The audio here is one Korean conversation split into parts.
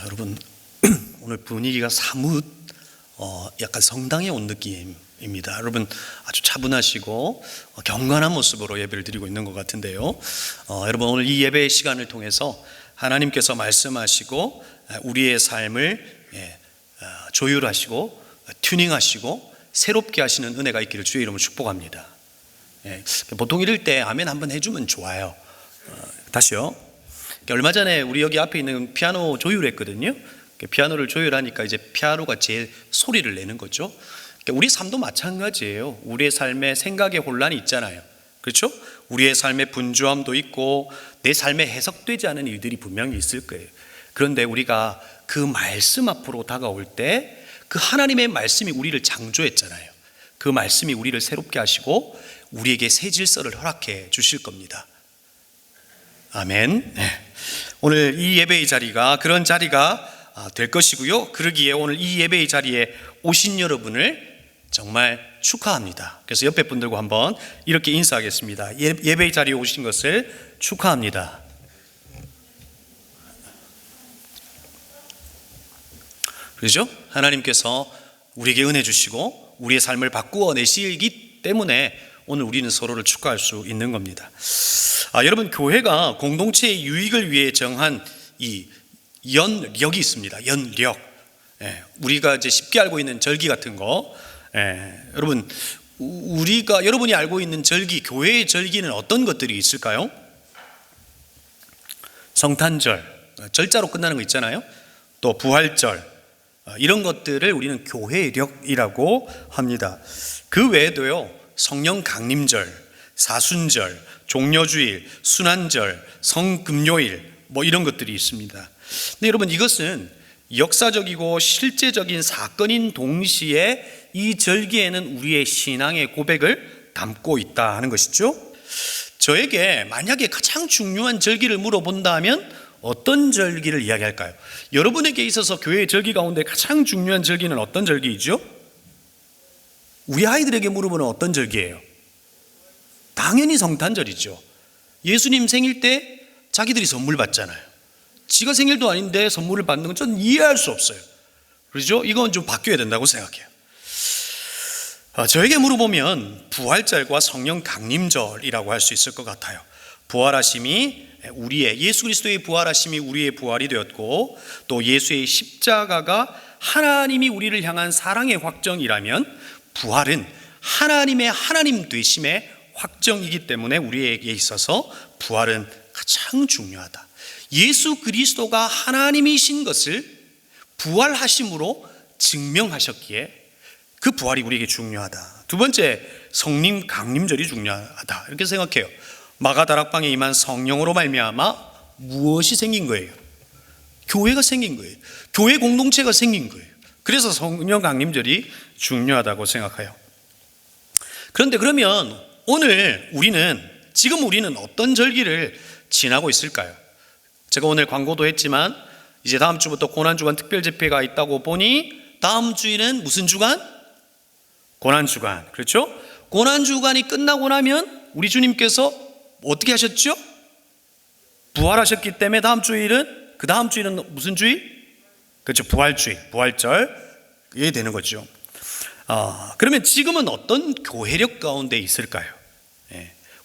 여러분 오늘 분위기가 사뭇 약간 성당에 온 느낌입니다. 여러분 아주 차분하시고 경건한 모습으로 예배를 드리고 있는 것 같은데요. 여러분 오늘 이 예배의 시간을 통해서 하나님께서 말씀하시고 우리의 삶을 조율하시고 튜닝하시고 새롭게 하시는 은혜가 있기를 주의 이름으로 축복합니다. 보통 이럴 때 아멘 한번 해주면 좋아요. 다시요. 얼마 전에 우리 여기 앞에 있는 피아노 조율했거든요. 피아노를 조율하니까 이제 피아노가 제일 소리를 내는 거죠. 우리 삶도 마찬가지예요. 우리의 삶에 생각의 혼란이 있잖아요. 그렇죠? 우리의 삶에 분주함도 있고 내 삶에 해석되지 않은 일들이 분명히 있을 거예요. 그런데 우리가 그 말씀 앞으로 다가올 때 그 하나님의 말씀이 우리를 창조했잖아요. 그 말씀이 우리를 새롭게 하시고 우리에게 새 질서를 허락해 주실 겁니다. 아멘. 오늘 이 예배의 자리가 그런 자리가 될 것이고요. 그러기에 오늘 이 예배의 자리에 오신 여러분을 정말 축하합니다. 그래서 옆에 분들과 한번 이렇게 인사하겠습니다. 예배의 자리에 오신 것을 축하합니다. 그렇죠? 하나님께서 우리에게 은혜 주시고 우리의 삶을 바꾸어 내시기 때문에 오늘 우리는 서로를 축하할 수 있는 겁니다. 여러분, 교회가 공동체의 유익을 위해 정한 이 연력이 있습니다. 연력. 우리가 이제 쉽게 알고 있는 절기 같은 거. 여러분, 여러분이 알고 있는 절기, 교회의 절기는 어떤 것들이 있을까요? 성탄절, 절자로 끝나는 거 있잖아요. 또 부활절, 이런 것들을 우리는 교회력이라고 합니다. 그 외에도요, 성령 강림절, 사순절, 종려주일, 순환절, 성금요일 이런 것들이 있습니다. 근데 여러분, 이것은 역사적이고 실제적인 사건인 동시에 이 절기에는 우리의 신앙의 고백을 담고 있다 하는 것이죠. 저에게 만약에 가장 중요한 절기를 물어본다면 어떤 절기를 이야기할까요? 여러분에게 있어서 교회의 절기 가운데 가장 중요한 절기는 어떤 절기이죠? 우리 아이들에게 물어보는 어떤 절기예요? 당연히 성탄절이죠. 예수님 생일 때 자기들이 선물 받잖아요. 지가 생일도 아닌데 선물을 받는 건 저는 이해할 수 없어요. 그렇죠? 이건 좀 바뀌어야 된다고 생각해요. 저에게 물어보면 부활절과 성령 강림절이라고 할 수 있을 것 같아요. 부활하심이 예수 그리스도의 부활하심이 우리의 부활이 되었고, 또 예수의 십자가가 하나님이 우리를 향한 사랑의 확정이라면 부활은 하나님의 하나님 되심의 확정이기 때문에 우리에게 있어서 부활은 가장 중요하다. 예수 그리스도가 하나님이신 것을 부활하심으로 증명하셨기에 그 부활이 우리에게 중요하다. 두 번째, 성령 강림절이 중요하다. 이렇게 생각해요. 마가다락방에 임한 성령으로 말미암아 무엇이 생긴 거예요? 교회가 생긴 거예요. 교회 공동체가 생긴 거예요. 그래서 성령 강림절이 중요하다고 생각해요. 그런데 그러면 지금 우리는 어떤 절기를 지나고 있을까요? 제가 오늘 광고도 했지만 이제 다음 주부터 고난주간 특별집회가 있다고 보니 다음 주일은 무슨 주간? 고난주간. 그렇죠? 고난주간이 끝나고 나면 우리 주님께서 어떻게 하셨죠? 부활하셨기 때문에 그 다음 주일은 무슨 주일? 그렇죠. 부활주일, 부활절. 이게 되는 거죠. 그러면 지금은 어떤 교회력 가운데 있을까요?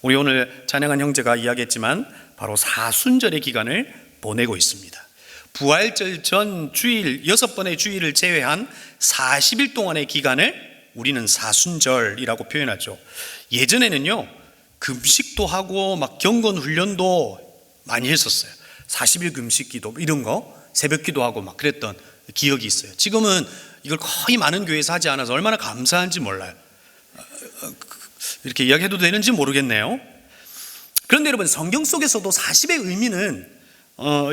우리 오늘 찬양한 형제가 이야기했지만 바로 사순절의 기간을 보내고 있습니다. 부활절 전 주일 6번의 주일을 제외한 40일 동안의 기간을 우리는 사순절이라고 표현하죠. 예전에는요, 금식도 하고 경건 훈련도 많이 했었어요. 40일 금식 기도 이런 거, 새벽 기도하고 그랬던 기억이 있어요. 지금은 이걸 거의 많은 교회에서 하지 않아서 얼마나 감사한지 몰라요. 이렇게 이야기해도 되는지 모르겠네요. 그런데 여러분, 성경 속에서도 40의 의미는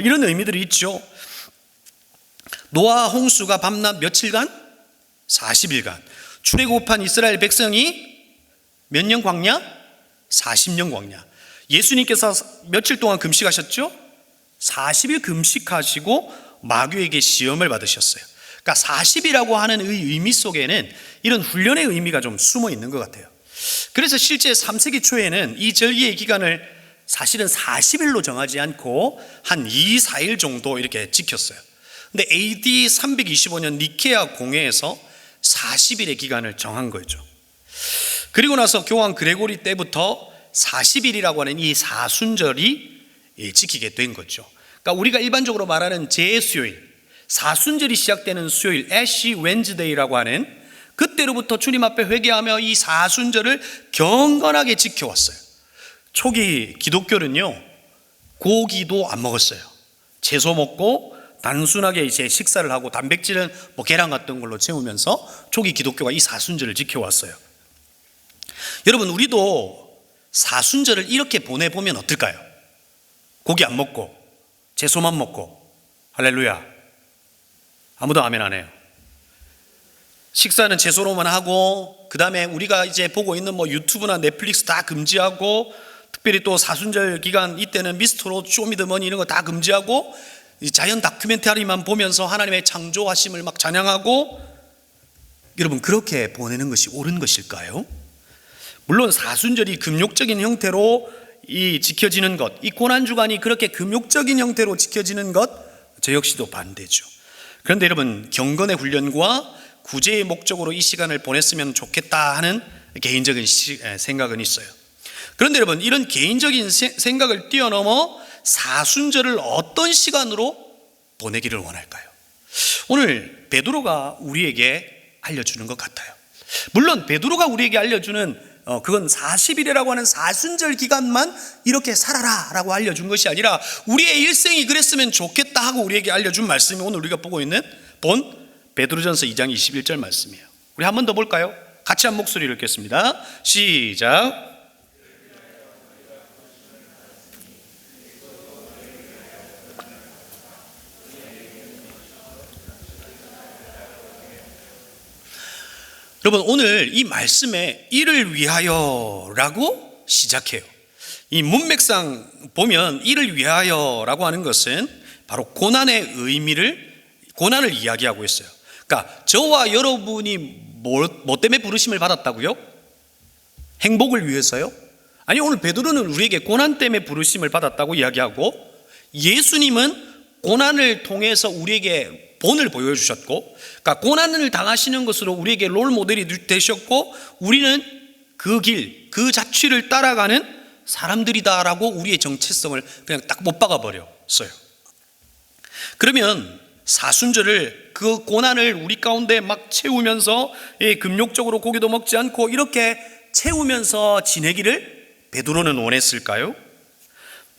이런 의미들이 있죠. 노아 홍수가 밤낮 며칠간? 40일간. 출애굽한 이스라엘 백성이 몇 년 광야? 40년 광야. 예수님께서 며칠 동안 금식하셨죠? 40일 금식하시고 마귀에게 시험을 받으셨어요. 그러니까 40이라고 하는 의미 속에는 이런 훈련의 의미가 좀 숨어 있는 것 같아요. 그래서 실제 3세기 초에는 이 절기의 기간을 사실은 40일로 정하지 않고 한 2, 4일 정도 이렇게 지켰어요. 근데 AD 325년 니케아 공회에서 40일의 기간을 정한 거죠. 그리고 나서 교황 그레고리 때부터 40일이라고 하는 이 사순절이 지키게 된 거죠. 그러니까 우리가 일반적으로 말하는 제수요일, 사순절이 시작되는 수요일, 애쉬 웬즈데이라고 하는 그때로부터 주님 앞에 회개하며 이 사순절을 경건하게 지켜왔어요. 초기 기독교는요, 고기도 안 먹었어요. 채소 먹고 단순하게 이제 식사를 하고 단백질은 뭐 계란 같은 걸로 채우면서 초기 기독교가 이 사순절을 지켜왔어요. 여러분, 우리도 사순절을 이렇게 보내보면 어떨까요? 고기 안 먹고 채소만 먹고. 할렐루야. 아무도 아멘 안 해요. 식사는 채소로만 하고, 그 다음에 우리가 이제 보고 있는 뭐 유튜브나 넷플릭스 다 금지하고, 특별히 또 사순절 기간 이때는 미스터롯, 쇼미더머니 이런 거 다 금지하고, 자연 다큐멘터리만 보면서 하나님의 창조하심을 막 찬양하고. 여러분, 그렇게 보내는 것이 옳은 것일까요? 물론 사순절이 금욕적인 형태로 지켜지는 것, 이 고난주간이 그렇게 금욕적인 형태로 지켜지는 것, 저 역시도 반대죠. 그런데 여러분, 경건의 훈련과 구제의 목적으로 이 시간을 보냈으면 좋겠다 하는 개인적인 생각은 있어요. 그런데 여러분, 이런 개인적인 생각을 뛰어넘어 사순절을 어떤 시간으로 보내기를 원할까요? 오늘 베드로가 우리에게 알려주는 것 같아요. 물론 베드로가 우리에게 알려주는 그건 40일이라고 하는 사순절 기간만 이렇게 살아라 라고 알려준 것이 아니라 우리의 일생이 그랬으면 좋겠다 하고 우리에게 알려준 말씀이 오늘 우리가 보고 있는 본 베드로전서 2장 21절 말씀이에요. 우리 한 번 더 볼까요? 같이 한 목소리를 읽겠습니다. 시작. 여러분, 오늘 이 말씀에 이를 위하여 라고 시작해요. 이 문맥상 보면 이를 위하여 라고 하는 것은 바로 고난의 고난을 이야기하고 있어요. 그러니까 저와 여러분이 뭐 때문에 부르심을 받았다고요? 행복을 위해서요? 아니, 오늘 베드로는 우리에게 고난 때문에 부르심을 받았다고 이야기하고, 예수님은 고난을 통해서 우리에게 본을 보여주셨고, 그러니까 고난을 당하시는 것으로 우리에게 롤 모델이 되셨고, 우리는 그 길, 그 자취를 따라가는 사람들이다라고 우리의 정체성을 그냥 딱 못 박아버렸어요. 그러면 사순절을, 그 고난을 우리 가운데 막 채우면서 금욕적으로 고기도 먹지 않고 이렇게 채우면서 지내기를 베드로는 원했을까요?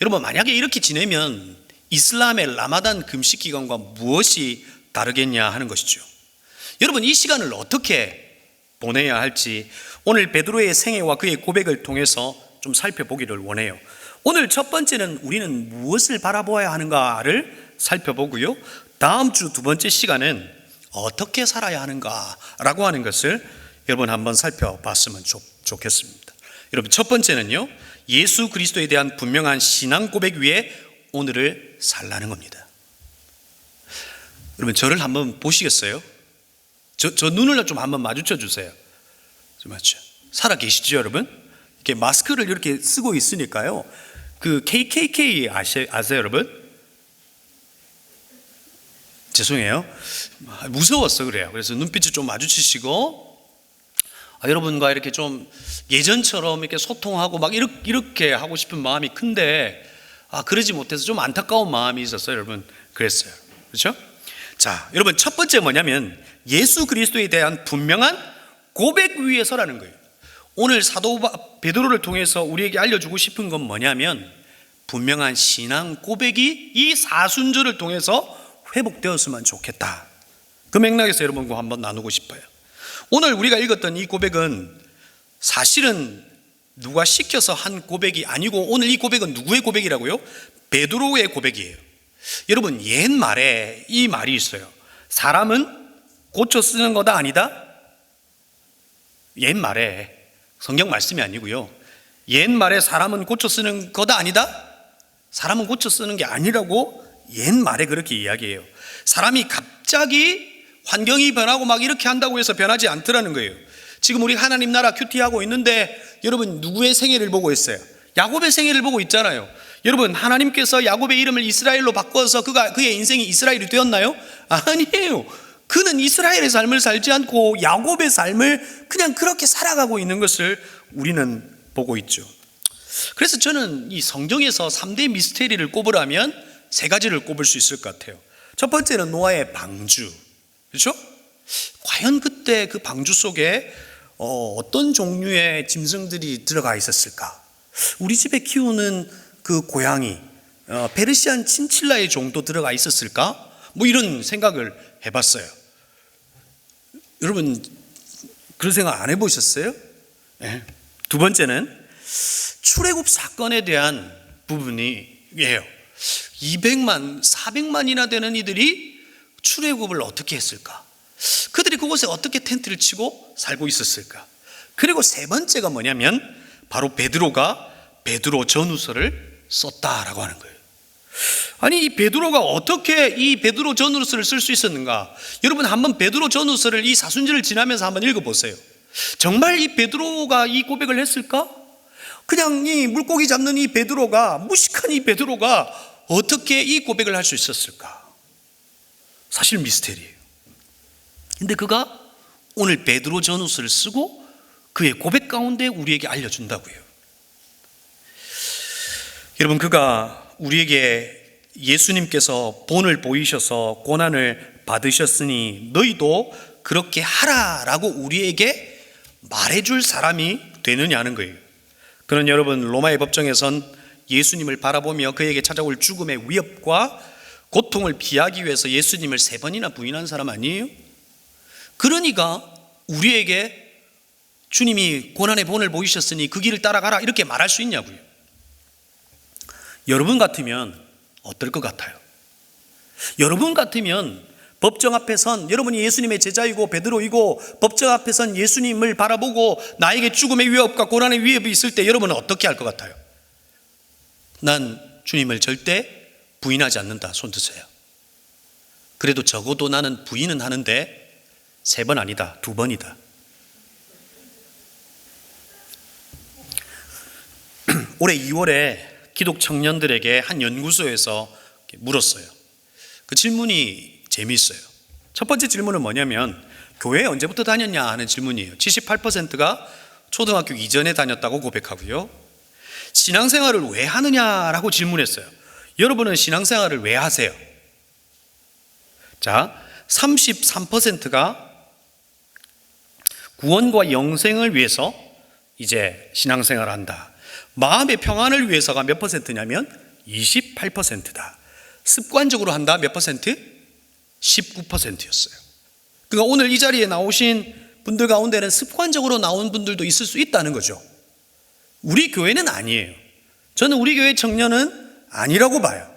여러분, 만약에 이렇게 지내면 이슬람의 라마단 금식 기간과 무엇이 다르겠냐 하는 것이죠. 여러분, 이 시간을 어떻게 보내야 할지 오늘 베드로의 생애와 그의 고백을 통해서 좀 살펴보기를 원해요. 오늘 첫 번째는 우리는 무엇을 바라보아야 하는가를 살펴보고요, 다음 주 두 번째 시간은 어떻게 살아야 하는가라고 하는 것을 여러분 한번 살펴봤으면 좋겠습니다. 여러분, 첫 번째는요, 예수 그리스도에 대한 분명한 신앙 고백 위에 오늘을 살라는 겁니다. 여러분, 저를 한번 보시겠어요? 저 눈을 좀 한번 마주쳐 주세요. 맞죠? 살아 계시죠, 여러분? 이렇게 마스크를 이렇게 쓰고 있으니까요, 그 KKK 아세요, 여러분? 죄송해요. 무서웠어, 그래요. 그래서 눈빛을 좀 마주치시고, 여러분과 이렇게 좀 예전처럼 이렇게 소통하고 막 이렇게 하고 싶은 마음이 큰데, 그러지 못해서 좀 안타까운 마음이 있었어요, 여러분. 그랬어요. 그렇죠? 자, 여러분, 첫 번째 뭐냐면 예수 그리스도에 대한 분명한 고백 위에 서라는 거예요. 오늘 사도 베드로를 통해서 우리에게 알려주고 싶은 건 뭐냐면 분명한 신앙 고백이 이 사순절을 통해서 회복되었으면 좋겠다. 그 맥락에서 여러분과 한번 나누고 싶어요. 오늘 우리가 읽었던 이 고백은 사실은 누가 시켜서 한 고백이 아니고, 오늘 이 고백은 누구의 고백이라고요? 베드로의 고백이에요. 여러분, 옛말에 이 말이 있어요. 사람은 고쳐 쓰는 거다 아니다? 옛말에, 성경 말씀이 아니고요, 옛말에 사람은 고쳐 쓰는 거다 아니다? 사람은 고쳐 쓰는 게 아니라고 옛말에 그렇게 이야기해요. 사람이 갑자기 환경이 변하고 막 이렇게 한다고 해서 변하지 않더라는 거예요. 지금 우리 하나님 나라 큐티하고 있는데 여러분, 누구의 생애를 보고 있어요? 야곱의 생애를 보고 있잖아요. 여러분, 하나님께서 야곱의 이름을 이스라엘로 바꿔서 그의 인생이 이스라엘이 되었나요? 아니에요. 그는 이스라엘의 삶을 살지 않고 야곱의 삶을 그냥 그렇게 살아가고 있는 것을 우리는 보고 있죠. 그래서 저는 이 성경에서 3대 미스테리를 꼽으라면 3가지를 꼽을 수 있을 것 같아요. 첫 번째는 노아의 방주, 그렇죠? 과연 그때 그 방주 속에 어떤 종류의 짐승들이 들어가 있었을까? 우리 집에 키우는 그 고양이, 페르시안 친칠라의 종도 들어가 있었을까? 뭐 이런 생각을 해봤어요. 여러분, 그런 생각 안 해보셨어요? 네. 두 번째는 출애굽 사건에 대한 부분이에요. 200만, 400만이나 되는 이들이 출애굽을 어떻게 했을까? 그들이 그곳에 어떻게 텐트를 치고 살고 있었을까? 그리고 세 번째가 뭐냐면 바로 베드로가 베드로 전후서를 썼다라고 하는 거예요. 아니, 이 베드로가 어떻게 이 베드로 전후서를 쓸 수 있었는가? 여러분, 한번 베드로 전후서를 이 사순절을 지나면서 한번 읽어보세요. 정말 이 베드로가 이 고백을 했을까? 그냥 이 물고기 잡는 이 베드로가, 무식한 이 베드로가 어떻게 이 고백을 할 수 있었을까? 사실 미스테리예요. 근데 그가 오늘 베드로 전후서를 쓰고 그의 고백 가운데 우리에게 알려준다고요. 여러분, 그가 우리에게 예수님께서 본을 보이셔서 고난을 받으셨으니 너희도 그렇게 하라라고 우리에게 말해줄 사람이 되느냐는 거예요. 그는 여러분, 로마의 법정에선 예수님을 바라보며 그에게 찾아올 죽음의 위협과 고통을 피하기 위해서 예수님을 3번이나 부인한 사람 아니에요? 그러니까 우리에게 주님이 고난의 본을 보이셨으니 그 길을 따라가라 이렇게 말할 수 있냐고요. 여러분 같으면 어떨 것 같아요? 여러분 같으면 법정 앞에 선, 여러분이 예수님의 제자이고 베드로이고 법정 앞에 선 예수님을 바라보고 나에게 죽음의 위협과 고난의 위협이 있을 때 여러분은 어떻게 할 것 같아요? 난 주님을 절대 부인하지 않는다. 손 드세요. 그래도 적어도 나는 부인은 하는데 3번 아니다, 2번이다. 올해 2월에 기독 청년들에게 한 연구소에서 물었어요. 그 질문이 재미있어요. 첫 번째 질문은 뭐냐면 교회에 언제부터 다녔냐 하는 질문이에요. 78%가 초등학교 이전에 다녔다고 고백하고요. 신앙생활을 왜 하느냐라고 질문했어요. 여러분은 신앙생활을 왜 하세요? 자, 33%가 구원과 영생을 위해서 이제 신앙생활을 한다. 마음의 평안을 위해서가 몇 퍼센트냐면 28%다. 습관적으로 한다. 몇 퍼센트? 19%였어요. 그러니까 오늘 이 자리에 나오신 분들 가운데는 습관적으로 나온 분들도 있을 수 있다는 거죠. 우리 교회는 아니에요. 저는 우리 교회 청년은 아니라고 봐요.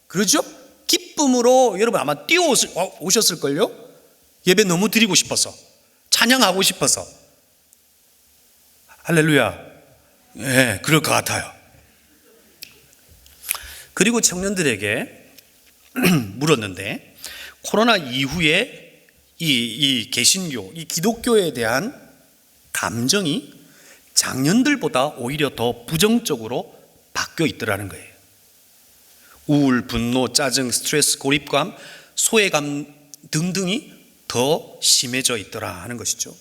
그렇죠? 기쁨으로 여러분 아마 뛰어오셨을걸요? 예배 너무 드리고 싶어서, 찬양하고 싶어서. 할렐루야. 네, 그럴 것 같아요. 그리고 청년들에게 물었는데 코로나 이후에 이 개신교, 이 기독교에 대한 감정이 작년들보다 오히려 더 부정적으로 바뀌어 있더라는 거예요. 우울, 분노, 짜증, 스트레스, 고립감, 소외감 등등이 더 심해져 있더라 하는 것이죠.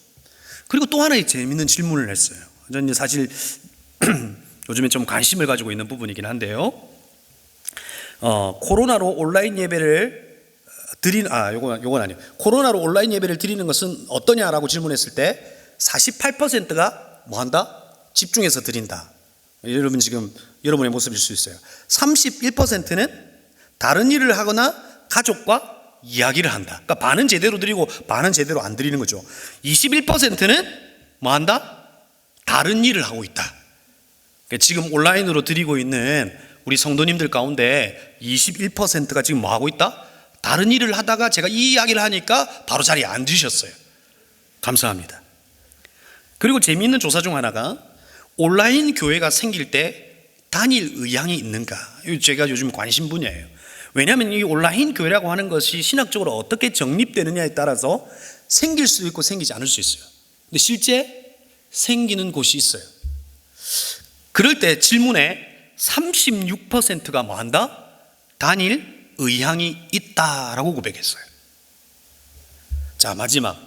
그리고 또 하나의 재미있는 질문을 했어요. 저는 사실 요즘에 좀 관심을 가지고 있는 부분이긴 한데요. 코로나로 온라인 예배를 요건 아니에요. 코로나로 온라인 예배를 드리는 것은 어떠냐라고 질문했을 때 48%가 뭐 한다? 집중해서 드린다. 여러분 지금 여러분의 모습일 수 있어요. 31%는 다른 일을 하거나 가족과 이야기를 한다. 그러니까 반은 제대로 드리고 반은 제대로 안 드리는 거죠. 21%는 뭐 한다? 다른 일을 하고 있다. 그러니까 지금 온라인으로 드리고 있는 우리 성도님들 가운데 21%가 지금 뭐 하고 있다? 다른 일을 하다가 제가 이 이야기를 하니까 바로 자리에 앉으셨어요. 감사합니다. 그리고 재미있는 조사 중 하나가 온라인 교회가 생길 때 단일 의향이 있는가? 제가 요즘 관심 분야예요. 왜냐하면 이 온라인 교회라고 하는 것이 신학적으로 어떻게 정립되느냐에 따라서 생길 수 있고 생기지 않을 수 있어요. 근데 실제 생기는 곳이 있어요. 그럴 때 질문에 36%가 뭐한다? 단일 의향이 있다라고 고백했어요. 자, 마지막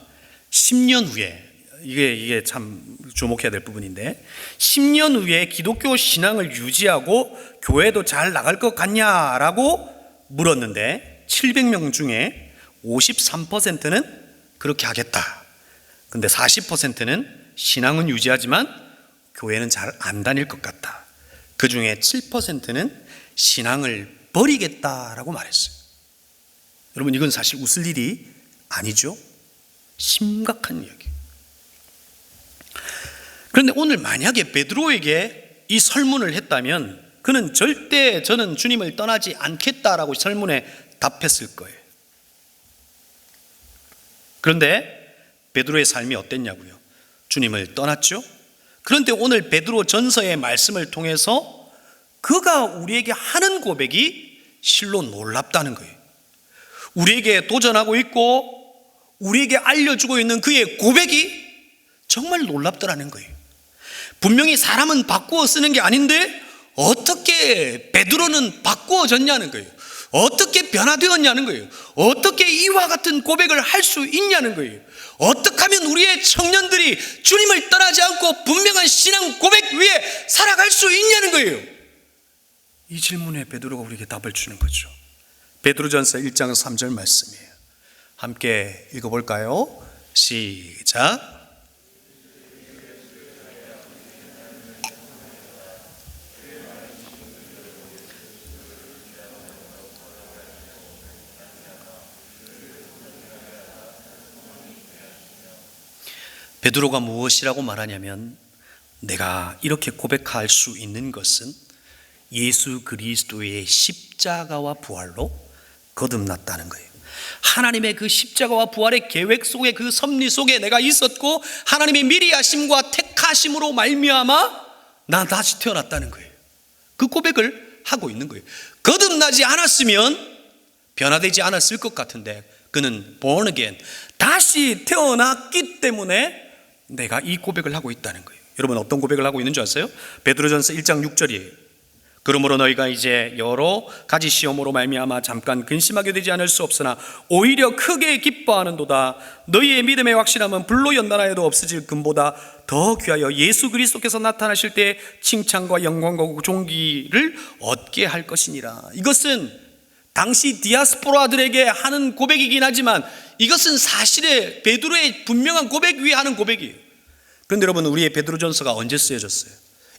10년 후에 이게 참 주목해야 될 부분인데, 10년 후에 기독교 신앙을 유지하고 교회도 잘 나갈 것 같냐라고 물었는데 700명 중에 53%는 그렇게 하겠다. 근데 40%는 신앙은 유지하지만 교회는 잘 안 다닐 것 같다. 그 중에 7%는 신앙을 버리겠다라고 말했어요. 여러분, 이건 사실 웃을 일이 아니죠. 심각한 이야기. 그런데 오늘 만약에 베드로에게 이 설문을 했다면 그는 절대 저는 주님을 떠나지 않겠다라고 설문에 답했을 거예요. 그런데 베드로의 삶이 어땠냐고요? 주님을 떠났죠. 그런데 오늘 베드로 전서의 말씀을 통해서 그가 우리에게 하는 고백이 실로 놀랍다는 거예요. 우리에게 도전하고 있고 우리에게 알려주고 있는 그의 고백이 정말 놀랍더라는 거예요. 분명히 사람은 바꾸어 쓰는 게 아닌데 어떻게 베드로는 바꾸어졌냐는 거예요. 어떻게 변화되었냐는 거예요. 어떻게 이와 같은 고백을 할 수 있냐는 거예요. 어떻게 하면 우리의 청년들이 주님을 떠나지 않고 분명한 신앙 고백 위에 살아갈 수 있냐는 거예요. 이 질문에 베드로가 우리에게 답을 주는 거죠. 베드로전서 1장 3절 말씀이에요. 함께 읽어볼까요? 시작. 베드로가 무엇이라고 말하냐면, 내가 이렇게 고백할 수 있는 것은 예수 그리스도의 십자가와 부활로 거듭났다는 거예요. 하나님의 그 십자가와 부활의 계획 속에, 그 섭리 속에 내가 있었고 하나님의 미리 하심과 택하심으로 말미암아 나 다시 태어났다는 거예요. 그 고백을 하고 있는 거예요. 거듭나지 않았으면 변화되지 않았을 것 같은데 그는 born again, 다시 태어났기 때문에 내가 이 고백을 하고 있다는 거예요. 여러분, 어떤 고백을 하고 있는 줄 아세요? 베드로전서 1장 6절이에요. 그러므로 너희가 이제 여러 가지 시험으로 말미암아 잠깐 근심하게 되지 않을 수 없으나 오히려 크게 기뻐하는도다. 너희의 믿음의 확실함은 불로 연단하여도 없어질 금보다 더 귀하여 예수 그리스도께서 나타나실 때 칭찬과 영광과 존귀를 얻게 할 것이니라. 이것은 당시 디아스포라들에게 하는 고백이긴 하지만 이것은 사실의 베드로의 분명한 고백 위에 하는 고백이에요. 그런데 여러분, 우리의 베드로전서가 언제 쓰여졌어요?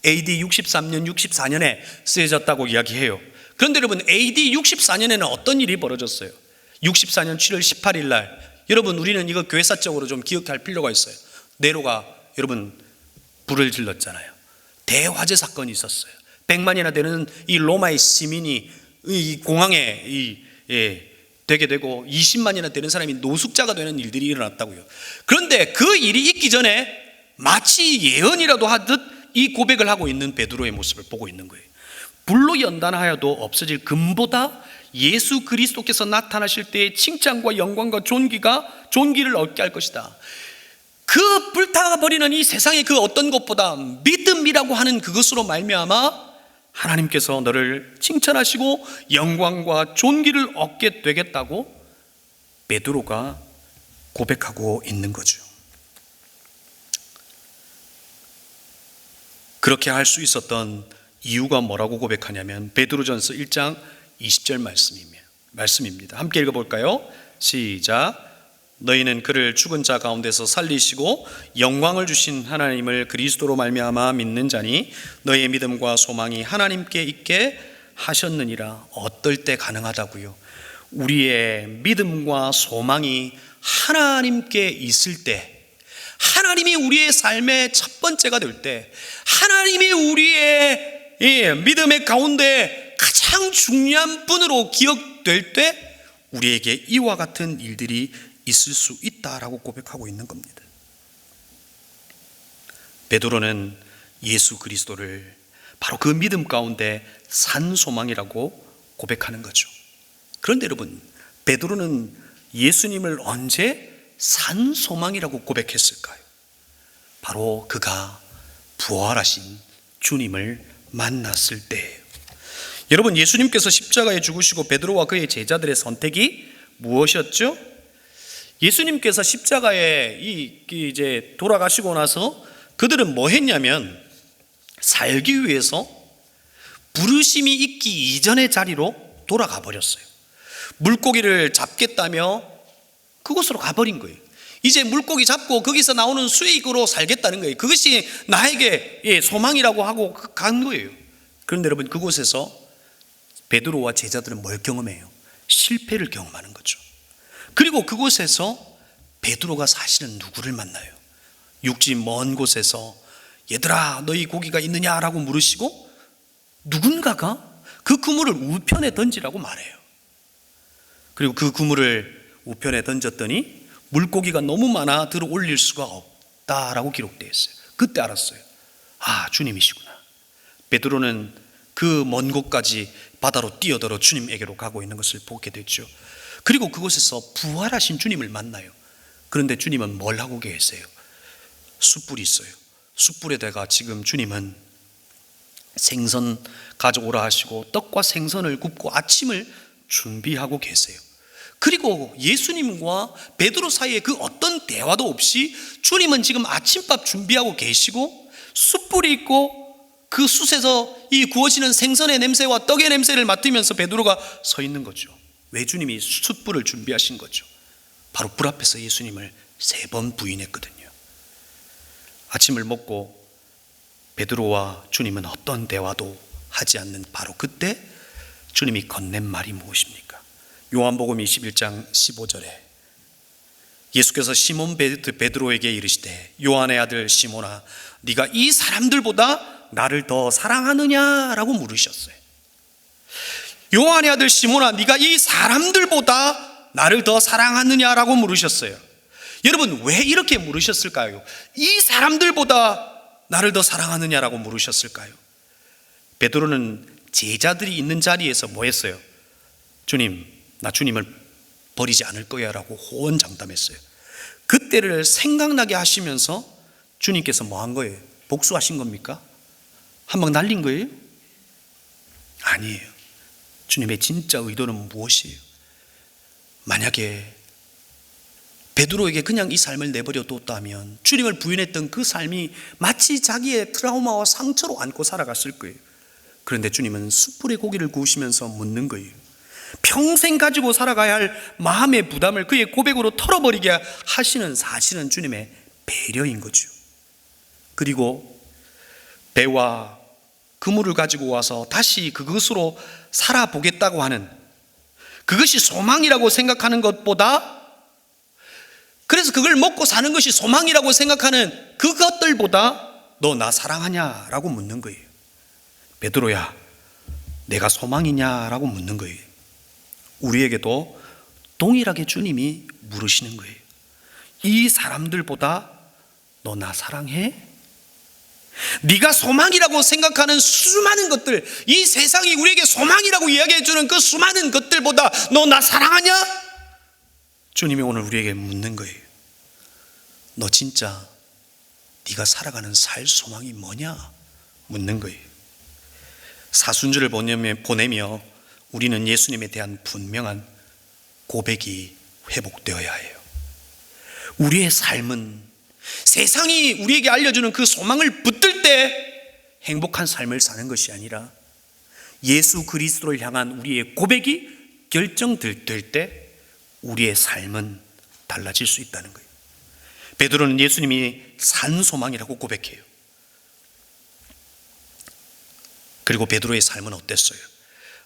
AD 63년, 64년에 쓰여졌다고 이야기해요. 그런데 여러분, AD 64년에는 어떤 일이 벌어졌어요? 64년 7월 18일 날, 여러분, 우리는 이거 교회사적으로 좀 기억할 필요가 있어요. 네로가 여러분 불을 질렀잖아요. 대화재 사건이 있었어요. 100만이나 되는 이 로마의 시민이 이 공항에 되게 되고 20만이나 되는 사람이 노숙자가 되는 일들이 일어났다고요. 그런데 그 일이 있기 전에 마치 예언이라도 하듯 이 고백을 하고 있는 베드로의 모습을 보고 있는 거예요. 불로 연단하여도 없어질 금보다 예수 그리스도께서 나타나실 때의 칭찬과 영광과 존귀를 얻게 할 것이다. 그 불타버리는 이 세상의 그 어떤 것보다 믿음이라고 하는 그것으로 말미암아 하나님께서 너를 칭찬하시고 영광과 존귀를 얻게 되겠다고 베드로가 고백하고 있는 거죠. 그렇게 할 수 있었던 이유가 뭐라고 고백하냐면 베드로전서 1장 20절 말씀입니다. 함께 읽어볼까요? 시작. 너희는 그를 죽은 자 가운데서 살리시고 영광을 주신 하나님을 그리스도로 말미암아 믿는 자니 너희의 믿음과 소망이 하나님께 있게 하셨느니라. 어떨 때 가능하다고요? 우리의 믿음과 소망이 하나님께 있을 때, 하나님이 우리의 삶의 첫 번째가 될 때, 하나님이 우리의 믿음의 가운데 가장 중요한 분으로 기억될 때 우리에게 이와 같은 일들이 있을 수 있다라고 고백하고 있는 겁니다. 베드로는 예수 그리스도를 바로 그 믿음 가운데 산 소망이라고 고백하는 거죠. 그런데 여러분, 베드로는 예수님을 언제 산 소망이라고 고백했을까요? 바로 그가 부활하신 주님을 만났을 때예요. 여러분, 예수님께서 십자가에 죽으시고 베드로와 그의 제자들의 선택이 무엇이었죠? 예수님께서 십자가에 이제 돌아가시고 나서 그들은 뭐 했냐면, 살기 위해서 부르심이 있기 이전의 자리로 돌아가 버렸어요. 물고기를 잡겠다며 그곳으로 가버린 거예요. 이제 물고기 잡고 거기서 나오는 수익으로 살겠다는 거예요. 그것이 나에게 소망이라고 하고 간 거예요. 그런데 여러분, 그곳에서 베드로와 제자들은 뭘 경험해요? 실패를 경험하는 거죠. 그리고 그곳에서 베드로가 사실은 누구를 만나요? 육지 먼 곳에서 얘들아 너희 고기가 있느냐라고 물으시고, 누군가가 그 그물을 우편에 던지라고 말해요. 그리고 그 그물을 우편에 던졌더니 물고기가 너무 많아 들어 올릴 수가 없다라고 기록되어 있어요. 그때 알았어요. 아, 주님이시구나. 베드로는 그 먼 곳까지 바다로 뛰어들어 주님에게로 가고 있는 것을 보게 됐죠. 그리고 그곳에서 부활하신 주님을 만나요. 그런데 주님은 뭘 하고 계세요? 숯불이 있어요. 숯불에다가 지금 주님은 생선 가져오라 하시고 떡과 생선을 굽고 아침을 준비하고 계세요. 그리고 예수님과 베드로 사이에 그 어떤 대화도 없이 주님은 지금 아침밥 준비하고 계시고, 숯불이 있고 그 숯에서 이 구워지는 생선의 냄새와 떡의 냄새를 맡으면서 베드로가 서 있는 거죠. 왜 주님이 숯불을 준비하신 거죠? 바로 불 앞에서 예수님을 3번 부인했거든요. 아침을 먹고 베드로와 주님은 어떤 대화도 하지 않는 바로 그때 주님이 건넨 말이 무엇입니까? 요한복음 21장 15절에 예수께서 시몬 베드로에게 이르시되 요한의 아들 시몬아, 네가 이 사람들보다 나를 더 사랑하느냐라고 물으셨어요. 요한의 아들 시몬아, 네가 이 사람들보다 나를 더 사랑하느냐라고 물으셨어요. 여러분, 왜 이렇게 물으셨을까요? 이 사람들보다 나를 더 사랑하느냐라고 물으셨을까요? 베드로는 제자들이 있는 자리에서 뭐 했어요? 주님, 나 주님을 버리지 않을 거야 라고 호언장담했어요. 그때를 생각나게 하시면서 주님께서 뭐 한 거예요? 복수하신 겁니까? 한 방 날린 거예요? 아니에요. 주님의 진짜 의도는 무엇이에요? 만약에 베드로에게 그냥 이 삶을 내버려 뒀다면 주님을 부인했던 그 삶이 마치 자기의 트라우마와 상처로 안고 살아갔을 거예요. 그런데 주님은 숯불에 고기를 구우시면서 묻는 거예요. 평생 가지고 살아가야 할 마음의 부담을 그의 고백으로 털어버리게 하시는 사실은 주님의 배려인 거죠. 그리고 배와 그물을 가지고 와서 다시 그것으로 살아보겠다고 하는, 그것이 소망이라고 생각하는 것보다, 그래서 그걸 먹고 사는 것이 소망이라고 생각하는 그것들보다 너 나 사랑하냐라고 묻는 거예요. 베드로야, 내가 소망이냐라고 묻는 거예요. 우리에게도 동일하게 주님이 물으시는 거예요. 이 사람들보다 너 나 사랑해? 네가 소망이라고 생각하는 수많은 것들, 이 세상이 우리에게 소망이라고 이야기해 주는 그 수많은 것들보다 너 나 사랑하냐? 주님이 오늘 우리에게 묻는 거예요. 너 진짜 네가 살아가는 살 소망이 뭐냐? 묻는 거예요. 사순절을 보내며 우리는 예수님에 대한 분명한 고백이 회복되어야 해요. 우리의 삶은 세상이 우리에게 알려주는 그 소망을 붙들 때 행복한 삶을 사는 것이 아니라 예수 그리스도를 향한 우리의 고백이 결정될 때 우리의 삶은 달라질 수 있다는 거예요. 베드로는 예수님이 산 소망이라고 고백해요. 그리고 베드로의 삶은 어땠어요?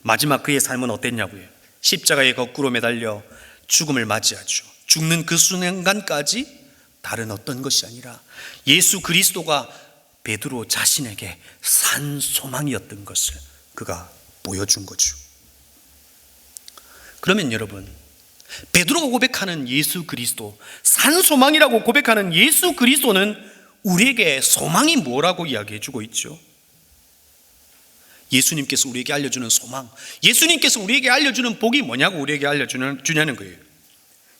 마지막 그의 삶은 어땠냐고요? 십자가에 거꾸로 매달려 죽음을 맞이하죠. 죽는 그 순간까지 다른 어떤 것이 아니라 예수 그리스도가 베드로 자신에게 산 소망이었던 것을 그가 보여준 거죠. 그러면 여러분, 베드로가 고백하는 예수 그리스도, 산 소망이라고 고백하는 예수 그리스도는 우리에게 소망이 뭐라고 이야기해 주고 있죠? 예수님께서 우리에게 알려주는 소망, 예수님께서 우리에게 알려주는 복이 뭐냐고 우리에게 알려주냐는 거예요.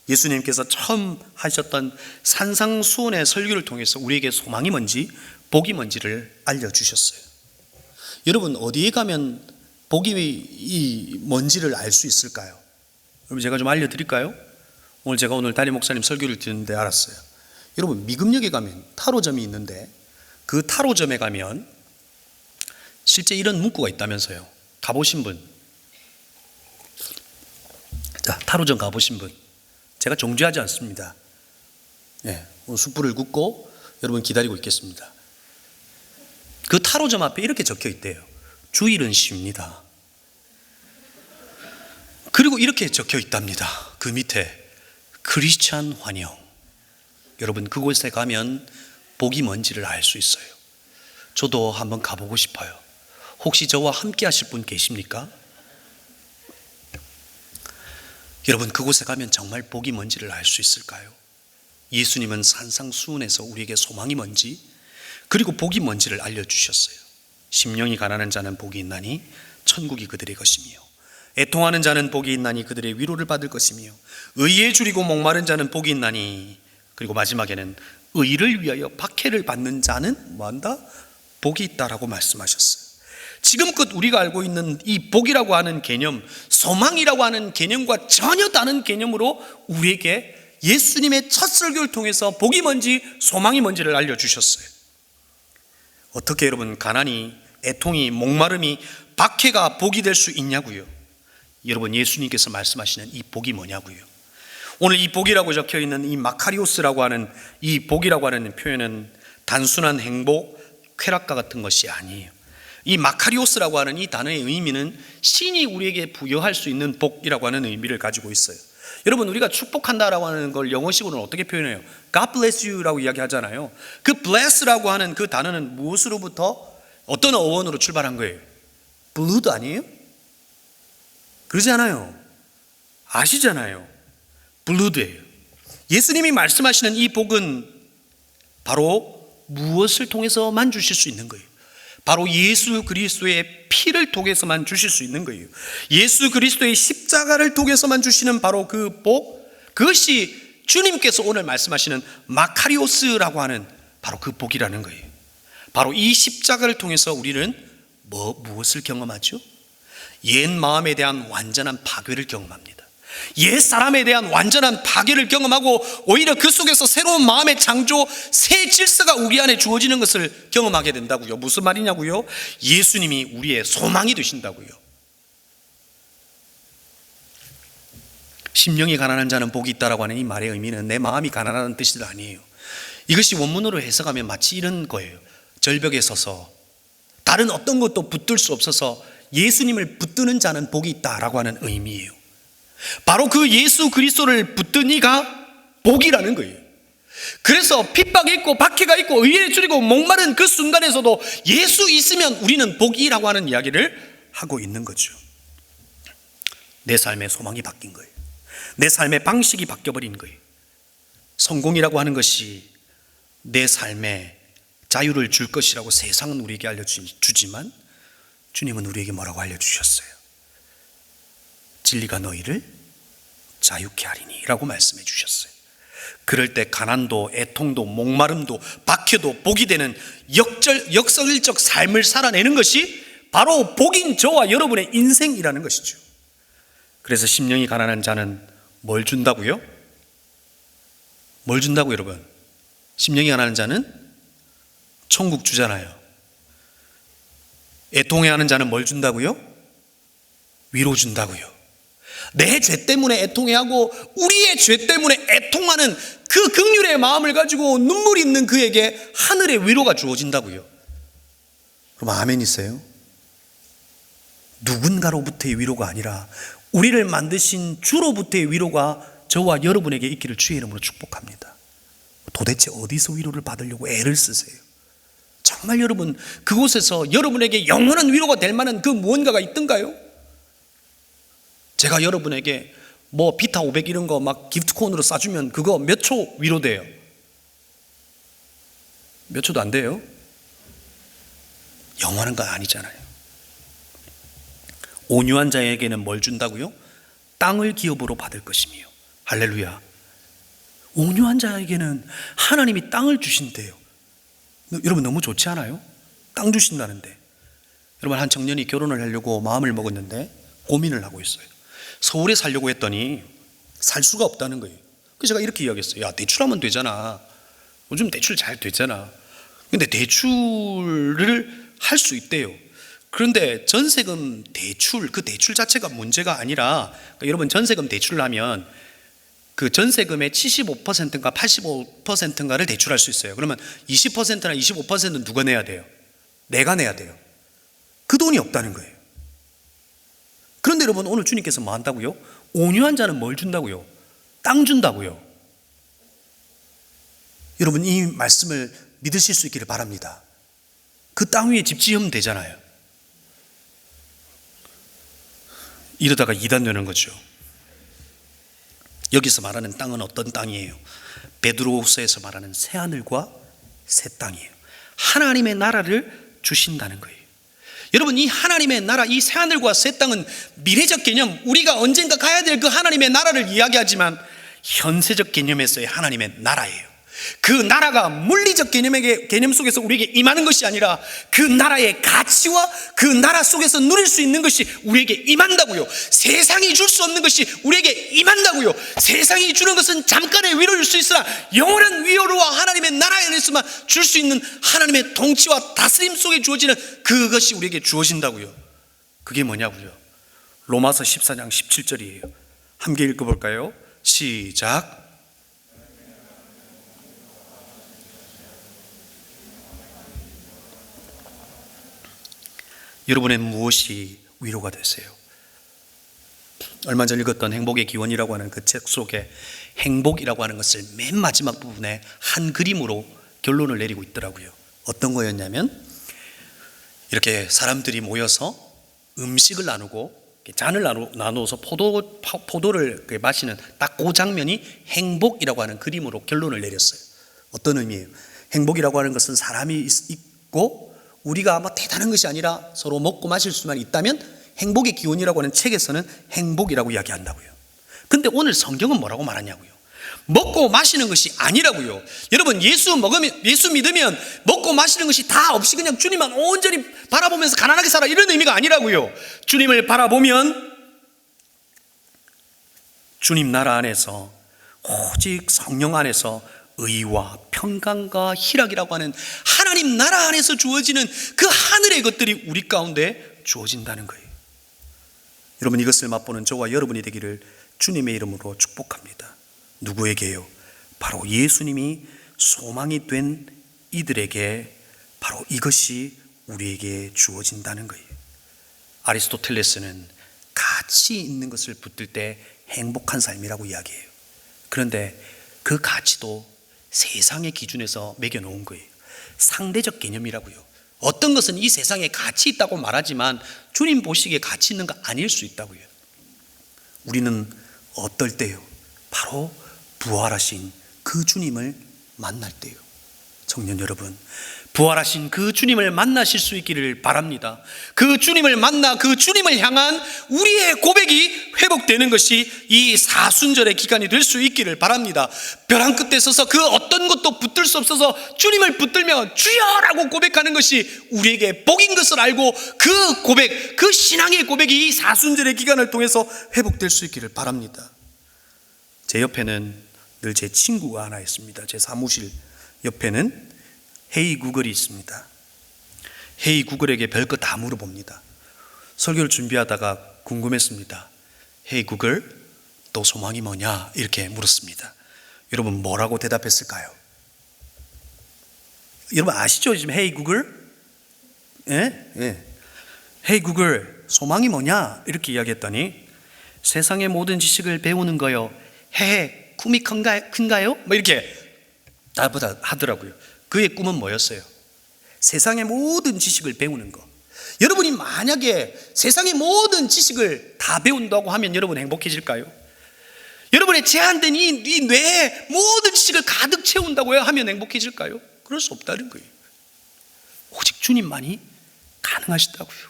예수님께서 처음 하셨던 산상수훈의 설교를 통해서 우리에게 소망이 뭔지, 복이 뭔지를 알려주셨어요. 여러분, 어디에 가면 복이 뭔지를 알 수 있을까요? 여러분 제가 좀 알려드릴까요? 제가 오늘 담임 목사님 설교를 듣는데 알았어요. 여러분 미금역에 가면 타로점이 있는데 그 타로점에 가면 실제 이런 문구가 있다면서요. 가보신 분? 자, 타로점 가보신 분? 제가 정죄하지 않습니다. 숯불을 굽고 여러분 기다리고 있겠습니다. 그 타로점 앞에 이렇게 적혀 있대요. 주일은 쉽니다. 그리고 이렇게 적혀 있답니다. 그 밑에 크리스찬 환영. 여러분 그곳에 가면 복이 뭔지를 알 수 있어요. 저도 한번 가보고 싶어요. 혹시 저와 함께 하실 분 계십니까? 여러분 그곳에 가면 정말 복이 뭔지를 알 수 있을까요? 예수님은 산상수훈에서 우리에게 소망이 뭔지 그리고 복이 뭔지를 알려주셨어요. 심령이 가난한 자는 복이 있나니 천국이 그들의 것이며 애통하는 자는 복이 있나니 그들의 위로를 받을 것이며 의에 줄이고 목마른 자는 복이 있나니 그리고 마지막에는 의를 위하여 박해를 받는 자는 뭐한다? 복이 있다라고 말씀하셨어요. 지금껏 우리가 알고 있는 이 복이라고 하는 개념, 소망이라고 하는 개념과 전혀 다른 개념으로 우리에게 예수님의 첫 설교를 통해서 복이 뭔지 소망이 뭔지를 알려주셨어요. 어떻게 여러분 가난이, 애통이, 목마름이, 박해가 복이 될 수 있냐고요? 여러분 예수님께서 말씀하시는 이 복이 뭐냐고요? 오늘 이 복이라고 적혀 있는 이 마카리오스라고 하는 이 복이라고 하는 표현은 단순한 행복, 쾌락과 같은 것이 아니에요. 이 마카리오스라고 하는 이 단어의 의미는 신이 우리에게 부여할 수 있는 복이라고 하는 의미를 가지고 있어요. 여러분 우리가 축복한다라고 하는 걸 영어식으로는 어떻게 표현해요? God bless you라고 이야기하잖아요. 그 bless라고 하는 그 단어는 무엇으로부터 어떤 어원으로 출발한 거예요? blood 아니에요? 그러지 않아요. 아시잖아요. blood예요. 예수님이 말씀하시는 이 복은 바로 무엇을 통해서만 주실 수 있는 거예요? 바로 예수 그리스도의 피를 통해서만 주실 수 있는 거예요. 예수 그리스도의 십자가를 통해서만 주시는 바로 그 복, 그것이 주님께서 오늘 말씀하시는 마카리오스라고 하는 바로 그 복이라는 거예요. 바로 이 십자가를 통해서 우리는 무엇을 경험하죠? 옛 마음에 대한 완전한 파괴를 경험합니다. 옛 사람에 대한 완전한 파괴를 경험하고 오히려 그 속에서 새로운 마음의 창조, 새 질서가 우리 안에 주어지는 것을 경험하게 된다고요. 무슨 말이냐고요? 예수님이 우리의 소망이 되신다고요. 심령이 가난한 자는 복이 있다라고 하는 이 말의 의미는 내 마음이 가난하다는 뜻이 아니에요. 이것이 원문으로 해석하면 마치 이런 거예요. 절벽에 서서 다른 어떤 것도 붙들 수 없어서 예수님을 붙드는 자는 복이 있다라고 하는 의미예요. 바로 그 예수 그리스도를 붙든 이가 복이라는 거예요. 그래서 핍박이 있고 박해가 있고 의에 줄이고 목마른 그 순간에서도 예수 있으면 우리는 복이라고 하는 이야기를 하고 있는 거죠. 내 삶의 소망이 바뀐 거예요. 내 삶의 방식이 바뀌어버린 거예요. 성공이라고 하는 것이 내 삶에 자유를 줄 것이라고 세상은 우리에게 알려주지만 주님은 우리에게 뭐라고 알려주셨어요? 진리가 너희를 자유케 하리니 라고 말씀해 주셨어요. 그럴 때 가난도 애통도 목마름도 박해도 복이 되는 역설적 삶을 살아내는 것이 바로 복인 저와 여러분의 인생이라는 것이죠. 그래서 심령이 가난한 자는 뭘 준다고요? 뭘 준다고 여러분? 심령이 가난한 자는 천국 주잖아요. 애통해하는 자는 뭘 준다고요? 위로 준다고요. 내 죄 때문에 애통해하고 우리의 죄 때문에 애통하는 그 긍휼의 마음을 가지고 눈물이 있는 그에게 하늘의 위로가 주어진다고요. 그럼 아멘이세요? 누군가로부터의 위로가 아니라 우리를 만드신 주로부터의 위로가 저와 여러분에게 있기를 주의 이름으로 축복합니다. 도대체 어디서 위로를 받으려고 애를 쓰세요? 정말 여러분 그곳에서 여러분에게 영원한 위로가 될 만한 그 무언가가 있던가요? 제가 여러분에게 뭐 비타 500 이런 거 막 기프트콘으로 싸주면 그거 몇 초 위로돼요? 몇 초도 안 돼요? 영원한 건 아니잖아요. 온유한 자에게는 뭘 준다고요? 땅을 기업으로 받을 것이며. 할렐루야. 온유한 자에게는 하나님이 땅을 주신대요. 여러분 너무 좋지 않아요? 땅 주신다는데. 여러분, 한 청년이 결혼을 하려고 마음을 먹었는데 고민을 하고 있어요. 서울에 살려고 했더니 살 수가 없다는 거예요. 그래서 제가 이렇게 이야기했어요. 야, 대출하면 되잖아. 요즘 대출 잘 되잖아. 근데 대출을 할 수 있대요. 그런데 전세금 대출, 그 대출 자체가 문제가 아니라, 그러니까 여러분, 전세금 대출을 하면 그 전세금의 75%인가 85%인가를 대출할 수 있어요. 그러면 20%나 25%는 누가 내야 돼요? 내가 내야 돼요. 그 돈이 없다는 거예요. 그런데 여러분, 오늘 주님께서 뭐 한다고요? 온유한 자는 뭘 준다고요? 땅 준다고요. 여러분, 이 말씀을 믿으실 수 있기를 바랍니다. 그 땅 위에 집 지으면 되잖아요. 이러다가 이단 되는 거죠. 여기서 말하는 땅은 어떤 땅이에요? 베드로후서에서 말하는 새하늘과 새 땅이에요. 하나님의 나라를 주신다는 거예요. 여러분, 이 하나님의 나라, 이 새하늘과 새 땅은 미래적 개념, 우리가 언젠가 가야 될 그 하나님의 나라를 이야기하지만 현세적 개념에서의 하나님의 나라예요. 그 나라가 물리적 개념 속에서 우리에게 임하는 것이 아니라 그 나라의 가치와 그 나라 속에서 누릴 수 있는 것이 우리에게 임한다고요. 세상이 줄 수 없는 것이 우리에게 임한다고요. 세상이 주는 것은 잠깐의 위로일 수 있으나 영원한 위로와 하나님의 나라에 대해서만 줄 수 있는 하나님의 통치와 다스림 속에 주어지는 그것이 우리에게 주어진다고요. 그게 뭐냐고요? 로마서 14장 17절이에요. 함께 읽어볼까요? 시작. 여러분의 무엇이 위로가 되세요? 얼마 전 읽었던 행복의 기원이라고 하는 그 책 속에 행복이라고 하는 것을 맨 마지막 부분에 한 그림으로 결론을 내리고 있더라고요. 어떤 거였냐면, 이렇게 사람들이 모여서 음식을 나누고 잔을 나누어서 포도를 마시는 딱 그 장면이 행복이라고 하는 그림으로 결론을 내렸어요. 어떤 의미예요? 행복이라고 하는 것은 사람이 있고 우리가 아마 대단한 것이 아니라 서로 먹고 마실 수만 있다면 행복의 기원이라고 하는 책에서는 행복이라고 이야기한다고요. 근데 오늘 성경은 뭐라고 말하냐고요? 먹고 마시는 것이 아니라고요. 여러분, 예수 믿으면 먹고 마시는 것이 다 없이 그냥 주님만 온전히 바라보면서 가난하게 살아, 이런 의미가 아니라고요. 주님을 바라보면 주님 나라 안에서, 오직 성령 안에서 의와 평강과 희락이라고 하는 하나님 나라 안에서 주어지는 그 하늘의 것들이 우리 가운데 주어진다는 거예요. 여러분, 이것을 맛보는 저와 여러분이 되기를 주님의 이름으로 축복합니다. 누구에게요? 바로 예수님이 소망이 된 이들에게 바로 이것이 우리에게 주어진다는 거예요. 아리스토텔레스는 가치 있는 것을 붙들 때 행복한 삶이라고 이야기해요. 그런데 그 가치도 세상의 기준에서 매겨놓은 거예요. 상대적 개념이라고요. 어떤 것은 이 세상에 가치 있다고 말하지만 주님 보시기에 가치 있는 거 아닐 수 있다고요. 우리는 어떨 때요? 바로 부활하신 그 주님을 만날 때요. 청년 여러분, 부활하신 그 주님을 만나실 수 있기를 바랍니다. 그 주님을 만나 그 주님을 향한 우리의 고백이 회복되는 것이 이 사순절의 기간이 될 수 있기를 바랍니다. 벼랑 끝에 서서 그 어떤 것도 붙들 수 없어서 주님을 붙들며 주여라고 고백하는 것이 우리에게 복인 것을 알고 그 고백, 그 신앙의 고백이 이 사순절의 기간을 통해서 회복될 수 있기를 바랍니다. 제 옆에는 늘 제 친구가 하나 있습니다. 제 사무실 옆에는 헤이 구글이 있습니다. 헤이 구글에게 별거 다 물어봅니다. 설교를 준비하다가 궁금했습니다. 헤이 구글, 너 소망이 뭐냐? 이렇게 물었습니다. 여러분, 뭐라고 대답했을까요? 여러분 아시죠? 지금 헤이 구글? 헤이 구글, 소망이 뭐냐? 이렇게 이야기했더니 세상의 모든 지식을 배우는 거요. 헤헤, 꿈이 큰가요? 뭐 이렇게 답을 하더라고요. 그의 꿈은 뭐였어요? 세상의 모든 지식을 배우는 거. 여러분이 만약에 세상의 모든 지식을 다 배운다고 하면 여러분 행복해질까요? 여러분의 제한된 이 뇌에 모든 지식을 가득 채운다고 하면 행복해질까요? 그럴 수 없다는 거예요. 오직 주님만이 가능하시다고요.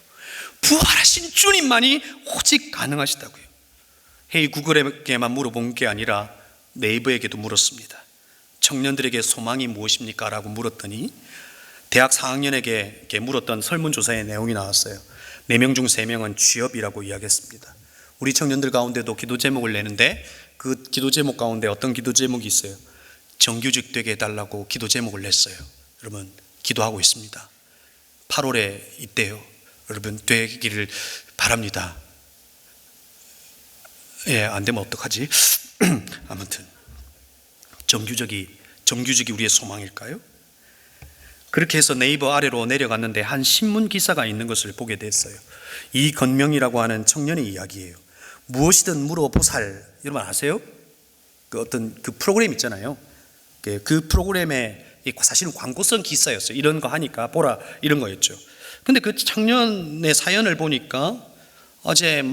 부활하신 주님만이 오직 가능하시다고요. 헤이 구글에게만 물어본 게 아니라 네이버에게도 물었습니다. 청년들에게 소망이 무엇입니까? 라고 물었더니 대학 4학년에게 이렇게 물었던 설문조사의 내용이 나왔어요. 4명 중 3명은 취업이라고 이야기했습니다. 우리 청년들 가운데도 기도 제목을 내는데 그 기도 제목 가운데 어떤 기도 제목이 있어요? 정규직 되게 해달라고 기도 제목을 냈어요. 여러분 기도하고 있습니다. 8월에 있대요. 여러분 되기를 바랍니다. 안 되면 어떡하지? 아무튼 정규직이 우리의 소망일까요? 그렇게 해서 네이버 아래로 내려갔는데 한 신문 기사가 있는 것을 보게 됐어요. 이건명이라고 하는 청년의 이야기예요. 무엇이든 물어보살. 여러분 아세요? 그 어떤 그 프로그램 있잖아요. 그 프로그램에 사실은 광고성 기사였어요. 이런 거 하니까 보라 이런 거였죠. 근데 그 청년의 사연을 보니까 어제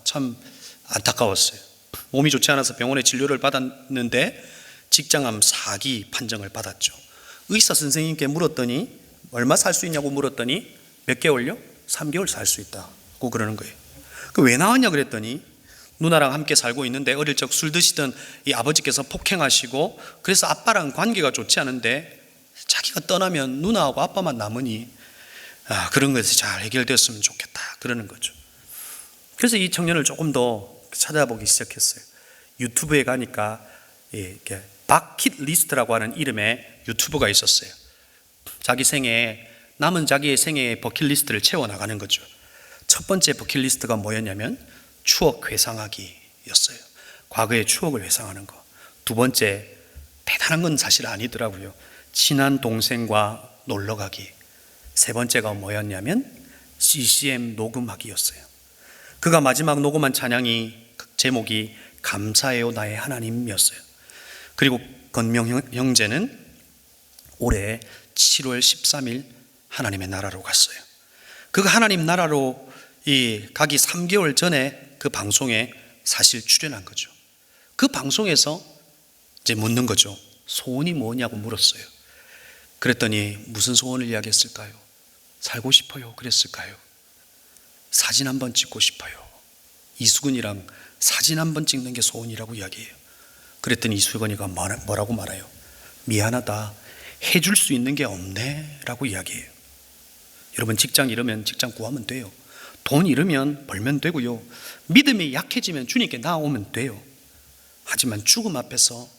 참 안타까웠어요. 몸이 좋지 않아서 병원에 진료를 받았는데 직장암 4기 판정을 받았죠. 의사 선생님께 물었더니 얼마 살 수 있냐고 물었더니 몇 개월요? 3개월 살 수 있다고 그러는 거예요. 그 왜 나왔냐 그랬더니 누나랑 함께 살고 있는데 어릴 적 술 드시던 이 아버지께서 폭행하시고 그래서 아빠랑 관계가 좋지 않은데 자기가 떠나면 누나하고 아빠만 남으니 그런 것이 잘 해결됐으면 좋겠다 그러는 거죠. 그래서 이 청년을 조금 더 찾아보기 시작했어요. 유튜브에 가니까 버킷리스트라고 하는 이름의 유튜브가 있었어요. 남은 자기의 생애의 버킷리스트를 채워나가는 거죠. 첫 번째 버킷리스트가 뭐였냐면 추억 회상하기였어요. 과거의 추억을 회상하는 거. 두 번째, 대단한 건 사실 아니더라고요. 친한 동생과 놀러가기. 세 번째가 뭐였냐면 CCM 녹음하기였어요. 그가 마지막 녹음한 찬양이 제목이 감사해요 나의 하나님이었어요. 그리고 건명 형제는 올해 7월 13일 하나님의 나라로 갔어요. 그가 하나님 나라로 가기 3개월 전에 그 방송에 사실 출연한 거죠. 그 방송에서 이제 묻는 거죠. 소원이 뭐냐고 물었어요. 그랬더니 무슨 소원을 이야기했을까요? 살고 싶어요 그랬을까요? 사진 한번 찍고 싶어요. 이수근이랑 사진 한번 찍는 게 소원이라고 이야기해요. 그랬더니 이수근이가 뭐라고 말해요? 미안하다, 해줄 수 있는 게 없네 라고 이야기해요. 여러분 직장 잃으면 직장 구하면 돼요. 돈 잃으면 벌면 되고요. 믿음이 약해지면 주님께 나오면 돼요. 하지만 죽음 앞에서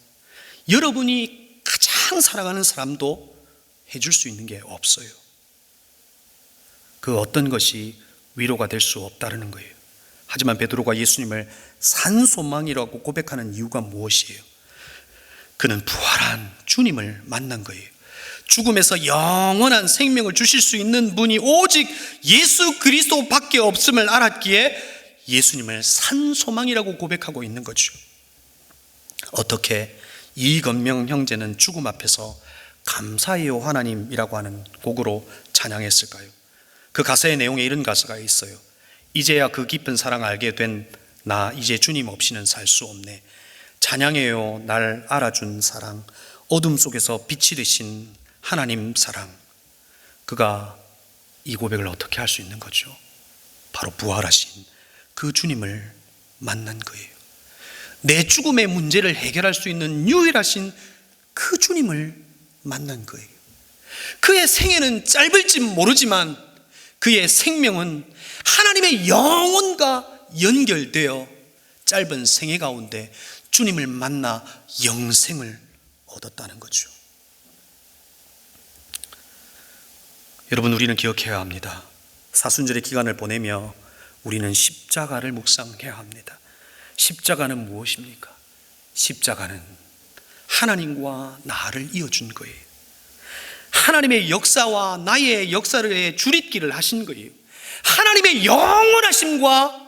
여러분이 가장 사랑하는 사람도 해줄 수 있는 게 없어요. 그 어떤 것이 위로가 될 수 없다는 거예요. 하지만 베드로가 예수님을 산소망이라고 고백하는 이유가 무엇이에요? 그는 부활한 주님을 만난 거예요. 죽음에서 영원한 생명을 주실 수 있는 분이 오직 예수 그리스도밖에 없음을 알았기에 예수님을 산소망이라고 고백하고 있는 거죠. 어떻게 이건명 형제는 죽음 앞에서 감사해요 하나님이라고 하는 곡으로 찬양했을까요? 그 가사의 내용에 이런 가사가 있어요. 이제야 그 깊은 사랑 알게 된 나 이제 주님 없이는 살 수 없네. 찬양해요 날 알아준 사랑, 어둠 속에서 빛이 되신 하나님 사랑. 그가 이 고백을 어떻게 할 수 있는 거죠? 바로 부활하신 그 주님을 만난 거예요. 내 죽음의 문제를 해결할 수 있는 유일하신 그 주님을 만난 거예요. 그의 생애는 짧을지 모르지만 그의 생명은 하나님의 영혼과 연결되어 짧은 생애 가운데 주님을 만나 영생을 얻었다는 거죠. 여러분 우리는 기억해야 합니다. 사순절의 기간을 보내며 우리는 십자가를 묵상해야 합니다. 십자가는 무엇입니까? 십자가는 하나님과 나를 이어준 거예요. 하나님의 역사와 나의 역사를 줄잇기를 하신 거예요. 하나님의 영원하심과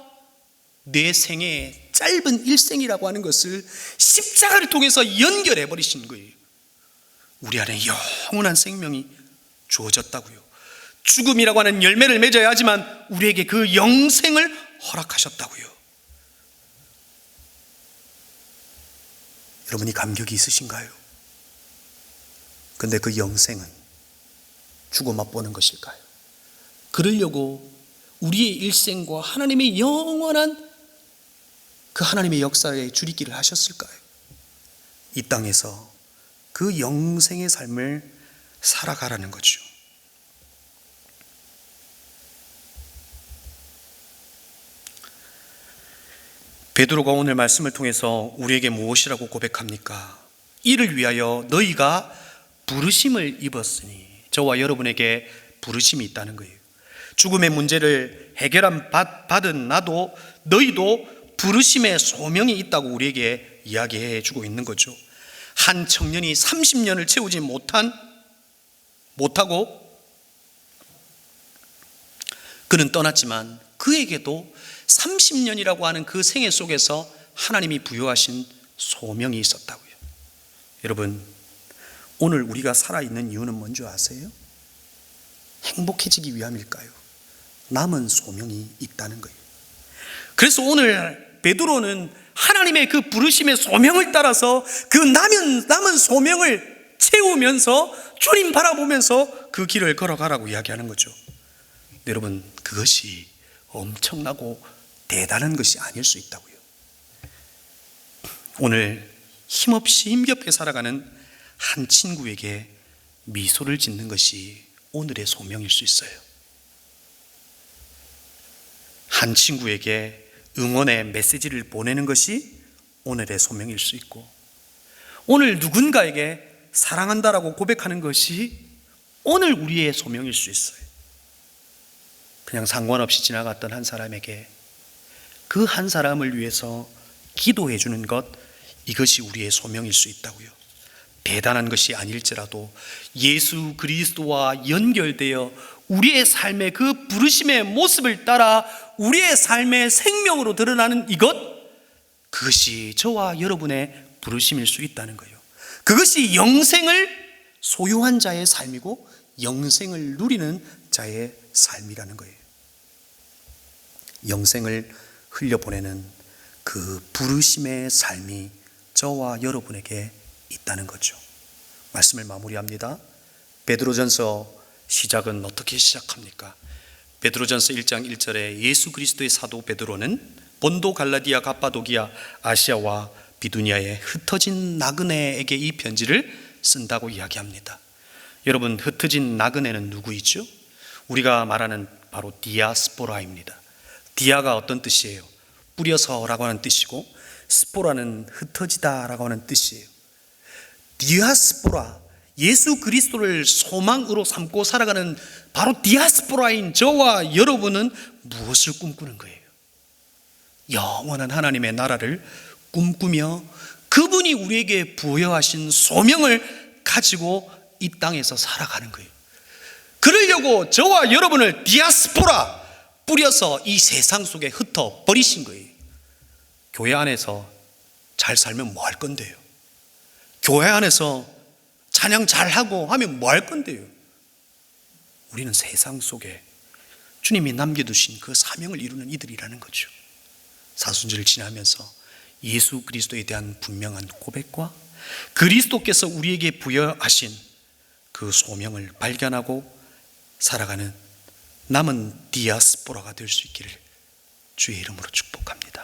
내 생애의 짧은 일생이라고 하는 것을 십자가를 통해서 연결해 버리신 거예요. 우리 안에 영원한 생명이 주어졌다고요. 죽음이라고 하는 열매를 맺어야 하지만 우리에게 그 영생을 허락하셨다고요. 여러분이 감격이 있으신가요? 근데 그 영생은 죽어 맛보는 것일까요? 그러려고 우리의 일생과 하나님의 영원한 그 하나님의 역사에 줄이기를 하셨을까요? 이 땅에서 그 영생의 삶을 살아가라는 거죠. 베드로가 오늘 말씀을 통해서 우리에게 무엇이라고 고백합니까? 이를 위하여 너희가 부르심을 입었으니, 저와 여러분에게 부르심이 있다는 거예요. 죽음의 문제를 받은 나도 너희도 부르심의 소명이 있다고 우리에게 이야기해 주고 있는 거죠. 한 청년이 30년을 채우지 못하고 그는 떠났지만 그에게도 30년이라고 하는 그 생애 속에서 하나님이 부여하신 소명이 있었다고요. 여러분, 오늘 우리가 살아있는 이유는 뭔지 아세요? 행복해지기 위함일까요? 남은 소명이 있다는 거예요. 그래서 오늘 베드로는 하나님의 그 부르심의 소명을 따라서 그 남은 소명을 채우면서 주님 바라보면서 그 길을 걸어가라고 이야기하는 거죠. 여러분, 그것이 엄청나고 대단한 것이 아닐 수 있다고요. 오늘 힘없이 힘겹게 살아가는 한 친구에게 미소를 짓는 것이 오늘의 소명일 수 있어요. 한 친구에게 응원의 메시지를 보내는 것이 오늘의 소명일 수 있고, 오늘 누군가에게 사랑한다라고 고백하는 것이 오늘 우리의 소명일 수 있어요. 그냥 상관없이 지나갔던 한 사람에게 그 한 사람을 위해서 기도해 주는 것, 이것이 우리의 소명일 수 있다고요. 대단한 것이 아닐지라도 예수 그리스도와 연결되어 우리의 삶의 그 부르심의 모습을 따라 우리의 삶의 생명으로 드러나는 이것, 그것이 저와 여러분의 부르심일 수 있다는 거예요. 그것이 영생을 소유한 자의 삶이고 영생을 누리는 자의 삶이라는 거예요. 영생을 흘려보내는 그 부르심의 삶이 저와 여러분에게 있다는 거죠. 말씀을 마무리합니다. 베드로전서 시작은 어떻게 시작합니까? 베드로전서 1장 1절에 예수 그리스도의 사도 베드로는 본도, 갈라디아, 갑바도기아, 아시아와 비두니아의 흩어진 나그네에게 이 편지를 쓴다고 이야기합니다. 여러분, 흩어진 나그네는 누구이죠? 우리가 말하는 바로 디아스포라입니다. 디아가 어떤 뜻이에요? 뿌려서라고 하는 뜻이고, 스포라는 흩어지다라고 하는 뜻이에요. 디아스포라, 예수 그리스도를 소망으로 삼고 살아가는 바로 디아스포라인 저와 여러분은 무엇을 꿈꾸는 거예요? 영원한 하나님의 나라를 꿈꾸며 그분이 우리에게 부여하신 소명을 가지고 이 땅에서 살아가는 거예요. 그러려고 저와 여러분을 디아스포라, 뿌려서 이 세상 속에 흩어 버리신 거예요. 교회 안에서 잘 살면 뭐 할 건데요? 교회 안에서 찬양 잘하고 하면 뭐 할 건데요? 우리는 세상 속에 주님이 남겨두신 그 사명을 이루는 이들이라는 거죠. 사순절을 지나면서 예수 그리스도에 대한 분명한 고백과 그리스도께서 우리에게 부여하신 그 소명을 발견하고 살아가는 남은 디아스포라가 될 수 있기를 주의 이름으로 축복합니다.